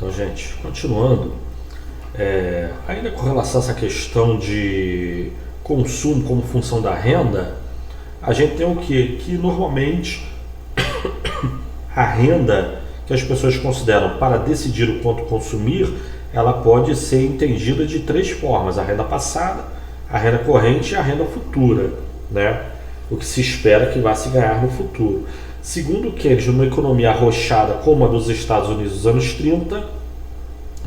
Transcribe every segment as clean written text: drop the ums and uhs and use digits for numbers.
Então, gente, continuando, ainda com relação a essa questão de consumo como função da renda, a gente tem o quê? Que normalmente a renda que as pessoas consideram para decidir o quanto consumir, ela pode ser entendida de três formas: a renda passada, a renda corrente e a renda futura, né? O que se espera que vá se ganhar no futuro. Segundo Keynes, numa economia arrochada como a dos Estados Unidos dos anos 30,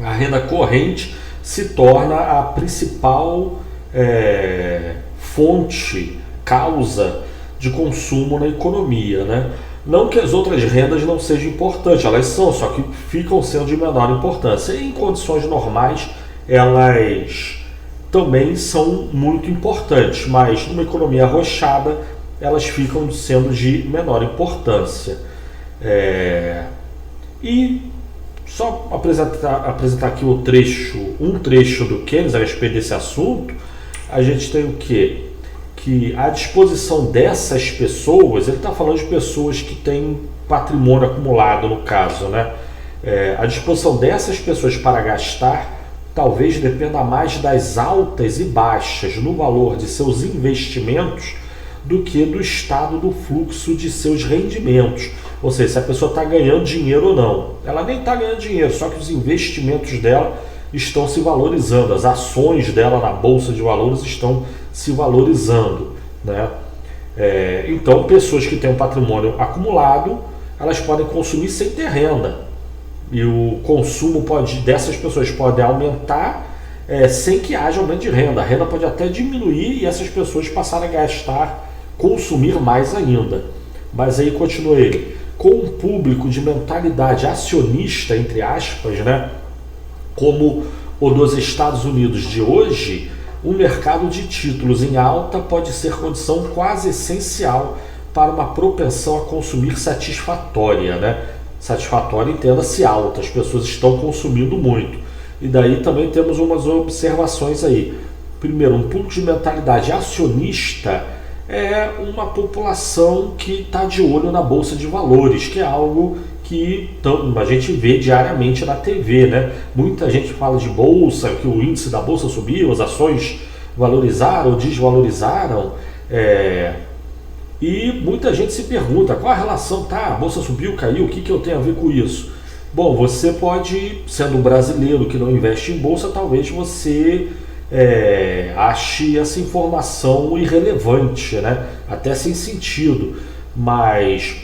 a renda corrente se torna a principal fonte, causa de consumo na economia, né? Não que as outras rendas não sejam importantes, elas são, só que ficam sendo de menor importância. E em condições normais, elas também são muito importantes, mas numa economia arrochada, elas ficam sendo de menor importância. E só apresentar aqui um trecho do Keynes a respeito desse assunto. A gente tem o quê? Que a disposição dessas pessoas, ele está falando de pessoas que têm patrimônio acumulado no caso, né? A disposição dessas pessoas para gastar talvez dependa mais das altas e baixas no valor de seus investimentos do que do estado do fluxo de seus rendimentos. Ou seja, se a pessoa está ganhando dinheiro ou não. Ela nem está ganhando dinheiro, só que os investimentos dela estão se valorizando, as ações dela na Bolsa de Valores estão se valorizando, né? Então, pessoas que têm um patrimônio acumulado, elas podem consumir sem ter renda. E o consumo dessas pessoas pode aumentar sem que haja aumento de renda. A renda pode até diminuir e essas pessoas passarem a gastar, consumir mais ainda. Mas aí continua ele. Com um público de mentalidade acionista, entre aspas, né, como o dos Estados Unidos de hoje, o mercado de títulos em alta pode ser condição quase essencial para uma propensão a consumir satisfatória, né? Satisfatória, entenda-se alta, as pessoas estão consumindo muito. E daí também temos umas observações aí. Primeiro, um público de mentalidade acionista é uma população que está de olho na Bolsa de Valores, que é algo que a gente vê diariamente na TV, né? Muita gente fala de bolsa, que o índice da bolsa subiu, as ações valorizaram ou desvalorizaram, e muita gente se pergunta qual a relação, a bolsa subiu, caiu, o que eu tenho a ver com isso? Bom, você pode, sendo um brasileiro que não investe em bolsa, talvez você ache essa informação irrelevante, né? Até sem sentido, mas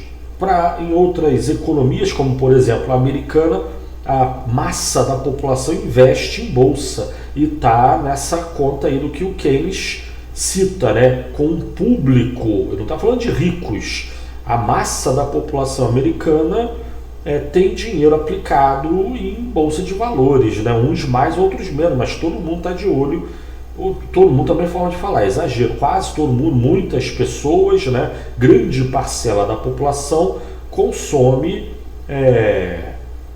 em outras economias, como por exemplo a americana, a massa da população investe em bolsa e está nessa conta aí do que o Keynes cita, né? Com um público, ele não está falando de ricos, a massa da população americana tem dinheiro aplicado em bolsa de valores, né? Uns mais, outros menos, mas todo mundo está de olho. Todo mundo também é forma de falar, exagero, quase todo mundo, muitas pessoas, né? Grande parcela da população consome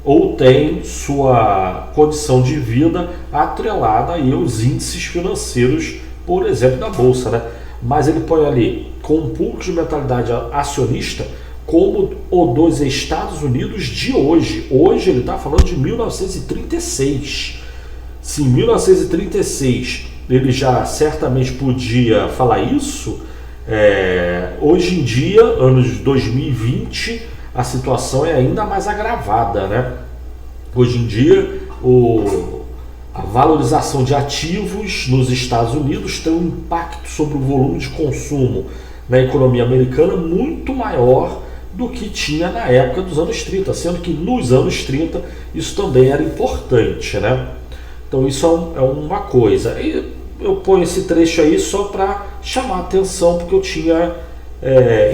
ou tem sua condição de vida atrelada aí aos índices financeiros, por exemplo, da bolsa, né? Mas ele põe ali com um público de mentalidade acionista como o dos Estados Unidos de hoje. Hoje ele está falando de 1936. Se em 1936 ele já certamente podia falar isso, hoje em dia, anos 2020, a situação é ainda mais agravada, né? Hoje em dia, a valorização de ativos nos Estados Unidos tem um impacto sobre o volume de consumo na economia americana muito maior do que tinha na época dos anos 30, sendo que nos anos 30 isso também era importante, né? Então isso é uma coisa. E eu ponho esse trecho aí só para chamar a atenção, porque eu tinha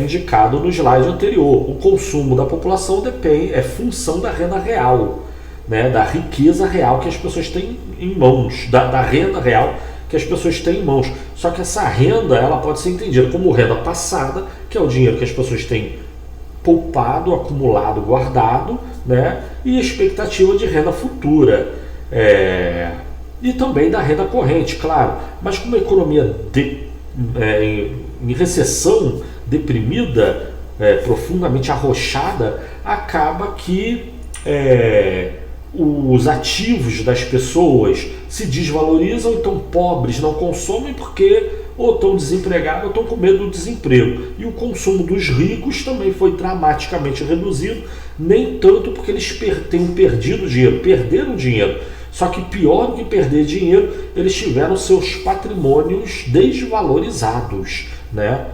indicado no slide anterior. O consumo da população é função da renda real, né? Da riqueza real que as pessoas têm em mãos, da renda real que as pessoas têm em mãos. Só que essa renda ela pode ser entendida como renda passada, que é o dinheiro que as pessoas têm poupado, acumulado, guardado, né? E expectativa de renda futura. E também da renda corrente, claro. Mas com uma economia em recessão, deprimida, profundamente arrochada, acaba que os ativos das pessoas se desvalorizam, então pobres não consomem porque ou estão desempregados ou estão com medo do desemprego. E o consumo dos ricos também foi dramaticamente reduzido, nem tanto porque eles tenham perdido dinheiro, perderam dinheiro. Só que pior do que perder dinheiro, eles tiveram seus patrimônios desvalorizados, né?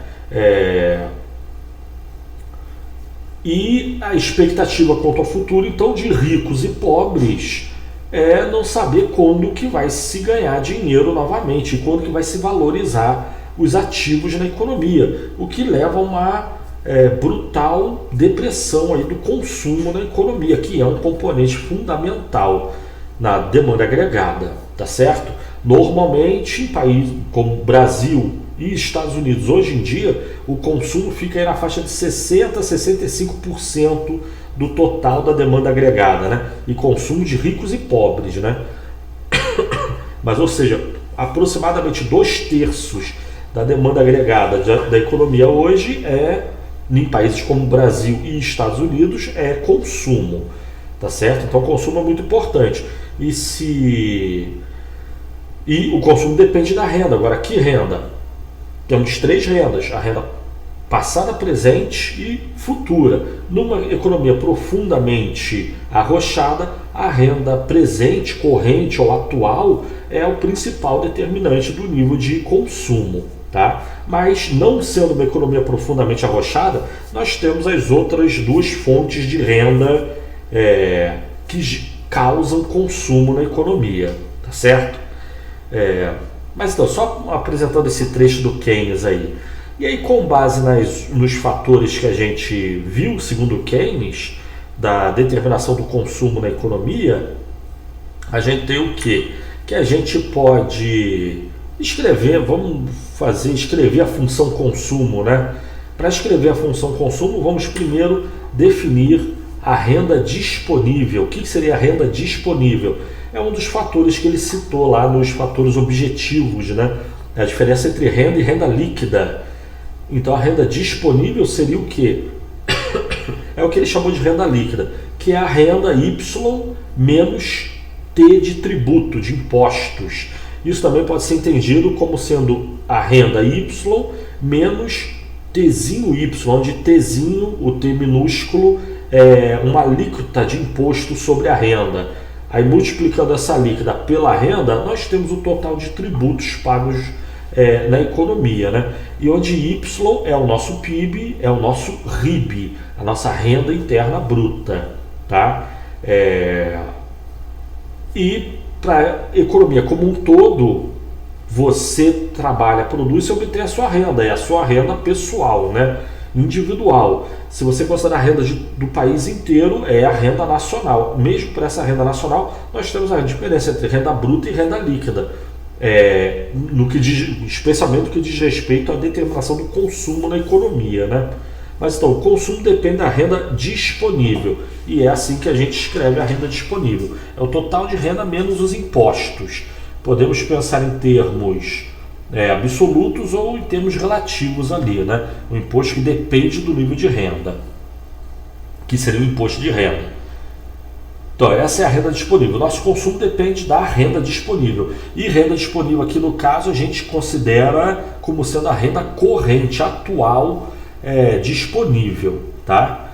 E a expectativa quanto ao futuro, então, de ricos e pobres é não saber quando que vai se ganhar dinheiro novamente, quando que vai se valorizar os ativos na economia, o que leva a uma brutal depressão aí do consumo na economia, que é um componente fundamental na demanda agregada, tá certo? Normalmente, em países como Brasil e Estados Unidos, hoje em dia, o consumo fica aí na faixa de 60% a 65% do total da demanda agregada, né? E consumo de ricos e pobres, né? Mas, ou seja, aproximadamente 2/3 da demanda agregada da economia hoje em países como Brasil e Estados Unidos, é consumo, tá certo? Então, o consumo é muito importante. E o consumo depende da renda. Agora, que renda? Temos 3 rendas: a renda passada, presente e futura. Numa economia profundamente arrochada, a renda presente, corrente ou atual é o principal determinante do nível de consumo, tá? Mas, não sendo uma economia profundamente arrochada, nós temos as outras 2 fontes de renda que causam consumo na economia, tá certo? Mas então, só apresentando esse trecho do Keynes aí. E aí, com base nos fatores que a gente viu, segundo Keynes, da determinação do consumo na economia, a gente tem o quê? Que a gente pode escrever a função consumo, né? Para escrever a função consumo, vamos primeiro definir a renda disponível. O que seria a renda disponível? É um dos fatores que ele citou lá nos fatores objetivos, né? A diferença entre renda e renda líquida. Então, a renda disponível seria o quê? É o que ele chamou de renda líquida, que é a renda Y menos T de tributo, de impostos. Isso também pode ser entendido como sendo a renda Y menos Tzinho Y, onde Tzinho, o T minúsculo, é uma alíquota de imposto sobre a renda. Aí, multiplicando essa alíquota pela renda, nós temos o total de tributos pagos na economia, né? E onde Y é o nosso PIB, é o nosso RIB, a nossa renda interna bruta, tá? E para a economia como um todo, você trabalha, produz e obtém a sua renda, é a sua renda pessoal, né? Individual. Se você considerar a renda do país inteiro, é a renda nacional. Mesmo para essa renda nacional, nós temos a diferença entre renda bruta e renda líquida, especialmente no que diz respeito à determinação do consumo na economia, né? Mas então, o consumo depende da renda disponível, e é assim que a gente escreve a renda disponível. É o total de renda menos os impostos. Podemos pensar em termos absolutos ou em termos relativos ali, né? O imposto que depende do nível de renda, que seria o imposto de renda. Então, essa é a renda disponível. Nosso consumo depende da renda disponível. E renda disponível aqui, no caso, a gente considera como sendo a renda corrente atual disponível, tá?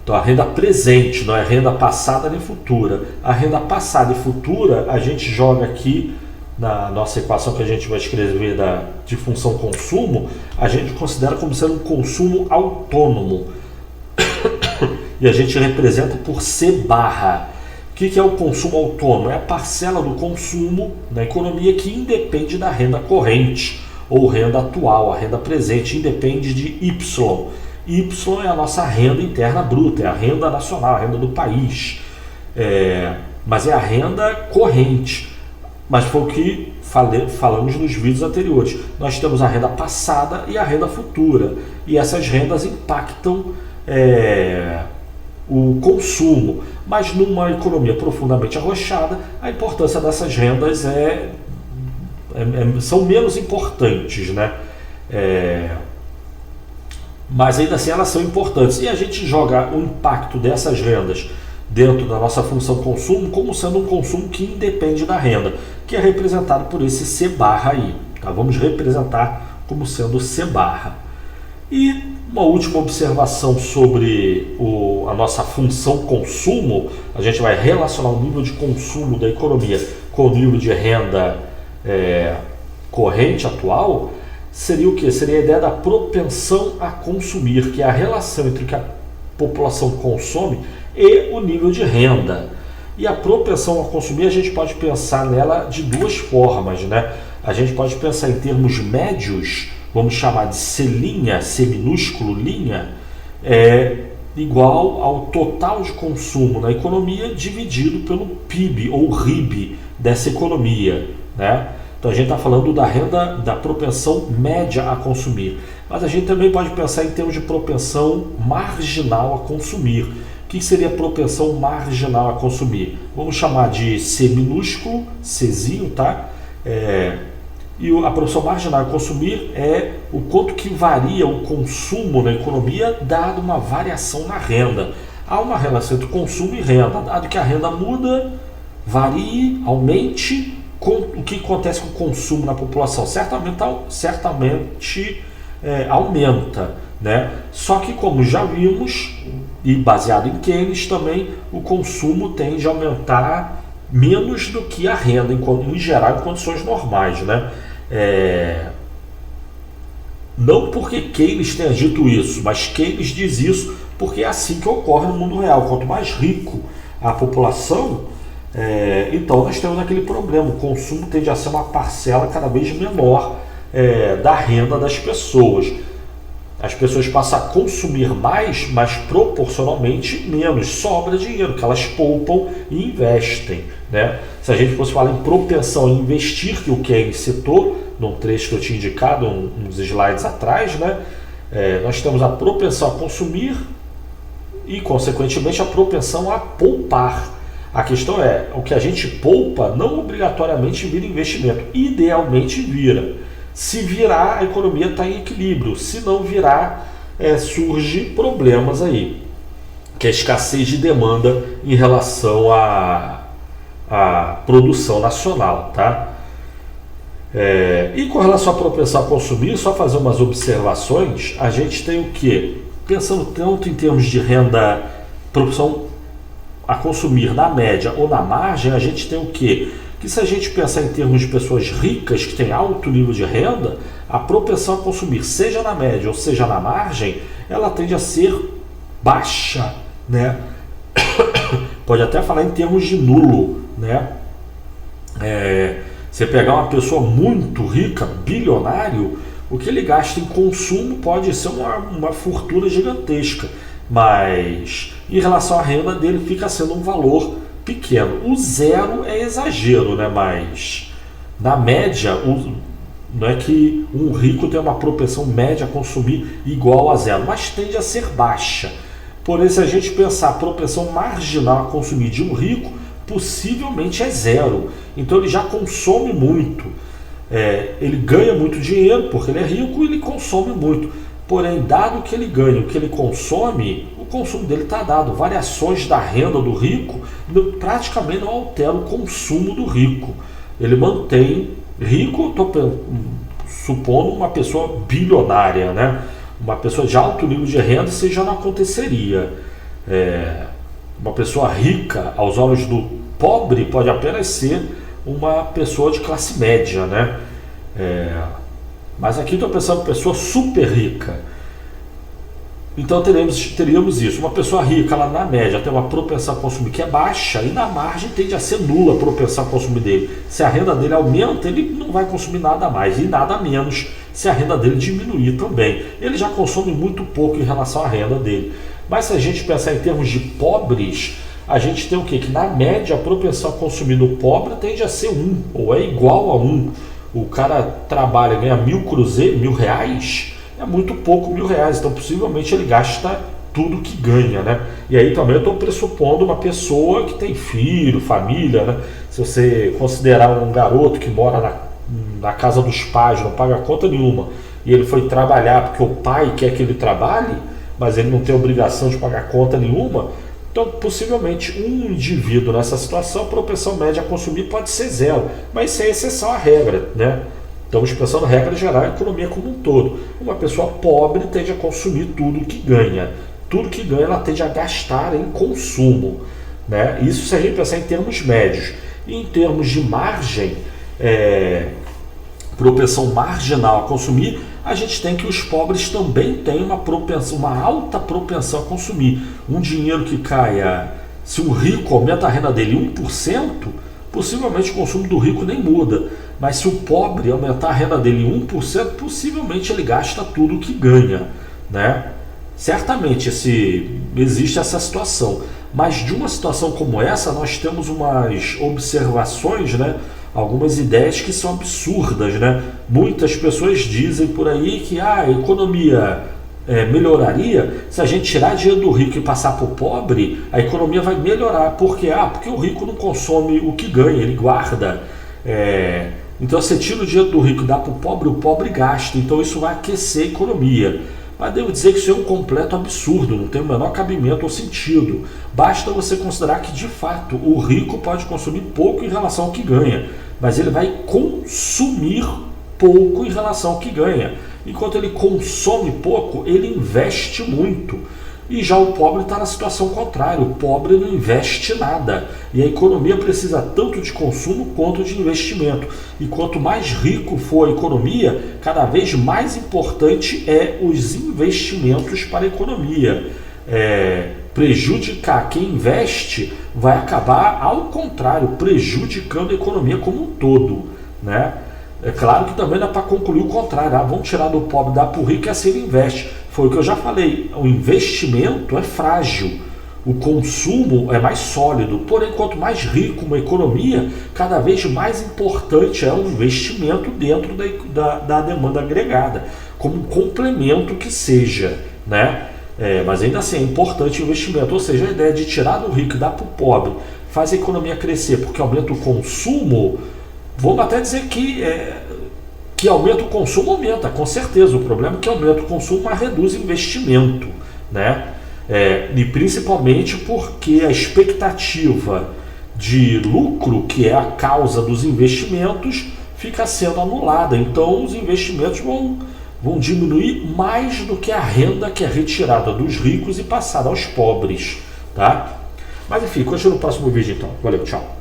Então, a renda presente, não é renda passada nem futura. A renda passada e futura, a gente joga aqui na nossa equação que a gente vai escrever de função consumo, a gente considera como sendo um consumo autônomo. E a gente representa por C barra. O que é o consumo autônomo? É a parcela do consumo na economia que independe da renda corrente ou renda atual. A renda presente independe de Y. Y é a nossa renda interna bruta, é a renda nacional, a renda do país. Mas é a renda corrente. Mas foi o que falamos nos vídeos anteriores. Nós temos a renda passada e a renda futura. E essas rendas impactam o consumo. Mas numa economia profundamente arrochada, a importância dessas rendas são menos importantes, né? Mas ainda assim elas são importantes. E a gente joga o impacto dessas rendas dentro da nossa função consumo como sendo um consumo que independe da renda, que é representado por esse C barra aí. Tá? Vamos representar como sendo C barra. E uma última observação sobre a nossa função consumo, a gente vai relacionar o nível de consumo da economia com o nível de renda corrente atual, seria o que? Seria a ideia da propensão a consumir, que é a relação entre o que a população consome e o nível de renda. E a propensão a consumir, a gente pode pensar nela de duas formas, né? A gente pode pensar em termos médios, vamos chamar de C', C minúsculo, linha, igual ao total de consumo na economia dividido pelo PIB ou RIB dessa economia, né? Então a gente está falando da renda, da propensão média a consumir, mas a gente também pode pensar em termos de propensão marginal a consumir. O que seria propensão marginal a consumir? Vamos chamar de C minúsculo, Czinho, tá? E a propensão marginal a consumir é o quanto que varia o consumo na economia dado uma variação na renda. Há uma relação entre consumo e renda, dado que a renda muda, varie, aumente, o que acontece com o consumo na população? Certamente aumenta, né? Só que, como já vimos, e baseado em Keynes também, o consumo tende a aumentar menos do que a renda, em geral, em condições normais, né? Não porque Keynes tenha dito isso, mas Keynes diz isso porque é assim que ocorre no mundo real. Quanto mais rico a população, então nós temos aquele problema, o consumo tende a ser uma parcela cada vez menor da renda das pessoas. As pessoas passam a consumir mais, mas proporcionalmente menos, sobra dinheiro que elas poupam e investem, né? Se a gente fosse falar em propensão a investir, que o Keynes citou num trecho que eu tinha indicado uns slides atrás, né? Nós temos a propensão a consumir e, consequentemente, a propensão a poupar. A questão é, o que a gente poupa não obrigatoriamente vira investimento, idealmente vira. Se virar, a economia está em equilíbrio, se não virar, surge problemas aí, que é a escassez de demanda em relação à produção nacional, tá? E com relação à propensão a consumir, só fazer umas observações, a gente tem o quê? Pensando tanto em termos de renda, propensão a consumir na média ou na margem, a gente tem o quê? Que se a gente pensar em termos de pessoas ricas que têm alto nível de renda, a propensão a consumir, seja na média ou seja na margem, ela tende a ser baixa, né? Pode até falar em termos de nulo, né? Você pegar uma pessoa muito rica, bilionário, o que ele gasta em consumo pode ser uma fortuna gigantesca, mas em relação à renda dele fica sendo um valor pequeno. O zero é exagero, né? Mas na média, não é que um rico tem uma propensão média a consumir igual a zero, mas tende a ser baixa. Porém, se a gente pensar a propensão marginal a consumir de um rico, possivelmente é zero. Então ele já consome muito. Ele ganha muito dinheiro porque ele é rico e ele consome muito. Porém, dado que ele ganha o que ele consome, o consumo dele está dado. Variações da renda do rico praticamente não alteram o consumo do rico. Ele mantém rico, estou supondo uma pessoa bilionária, né? Uma pessoa de alto nível de renda, isso já não aconteceria. Uma pessoa rica, aos olhos do pobre, pode apenas ser uma pessoa de classe média, né? Mas aqui estou pensando em pessoa super rica. Então teríamos isso. Uma pessoa rica, ela na média tem uma propensão a consumir que é baixa e na margem tende a ser nula a propensão a consumir dele. Se a renda dele aumenta, ele não vai consumir nada mais e nada menos se a renda dele diminuir também. Ele já consome muito pouco em relação à renda dele. Mas se a gente pensar em termos de pobres, a gente tem o quê? Que na média a propensão a consumir do pobre tende a ser 1 ou é igual a 1. O cara trabalha, ganha R$1.000, é muito pouco R$1.000, então possivelmente ele gasta tudo que ganha, né? E aí também eu estou pressupondo uma pessoa que tem filho, família, né? Se você considerar um garoto que mora na casa dos pais, não paga conta nenhuma, e ele foi trabalhar porque o pai quer que ele trabalhe, mas ele não tem obrigação de pagar conta nenhuma, Então, possivelmente, um indivíduo nessa situação, a propensão média a consumir pode ser zero, mas isso é exceção à regra, né? Estamos pensando em regra geral, a economia como um todo. Uma pessoa pobre tende a consumir tudo que ganha. Tudo que ganha, ela tende a gastar em consumo, né? Isso se a gente pensar em termos médios. E em termos de margem, propensão marginal a consumir, a gente tem que os pobres também têm uma alta propensão a consumir. Um dinheiro que caia, se um rico aumenta a renda dele 1%, possivelmente o consumo do rico nem muda. Mas se o pobre aumentar a renda dele 1%, possivelmente ele gasta tudo que ganha, né? Certamente existe essa situação. Mas de uma situação como essa, nós temos umas observações, né? Algumas ideias que são absurdas, né? Muitas pessoas dizem por aí que a economia melhoraria se a gente tirar dinheiro do rico e passar para o pobre, a economia vai melhorar. Por quê? Porque o rico não consome o que ganha, ele guarda. Então você tira o dinheiro do rico e dá para o pobre gasta. Então isso vai aquecer a economia. Mas devo dizer que isso é um completo absurdo, não tem o menor cabimento ou sentido. Basta você considerar que, de fato, o rico pode consumir pouco em relação ao que ganha, mas ele vai consumir pouco em relação ao que ganha. Enquanto ele consome pouco, ele investe muito. E já o pobre está na situação contrária, o pobre não investe nada. E a economia precisa tanto de consumo quanto de investimento. E quanto mais rico for a economia, cada vez mais importante é os investimentos para a economia. Prejudicar quem investe vai acabar, ao contrário, prejudicando a economia como um todo, né? É claro que também dá para concluir o contrário. Vamos tirar do pobre, dar para o rico e assim ele investe. Foi o que eu já falei. O investimento é frágil. O consumo é mais sólido. Porém, quanto mais rico uma economia, cada vez mais importante é o investimento dentro da demanda agregada. Como um complemento que seja, né? Mas ainda assim é importante o investimento. Ou seja, a ideia de tirar do rico e dar para o pobre faz a economia crescer porque aumenta o consumo. Vamos até dizer que aumenta o consumo, aumenta, com certeza. O problema é que aumenta o consumo, mas reduz o investimento, né? E principalmente porque a expectativa de lucro, que é a causa dos investimentos, fica sendo anulada. Então os investimentos vão diminuir mais do que a renda que é retirada dos ricos e passada aos pobres, tá? Mas enfim, continua no próximo vídeo então. Valeu, tchau.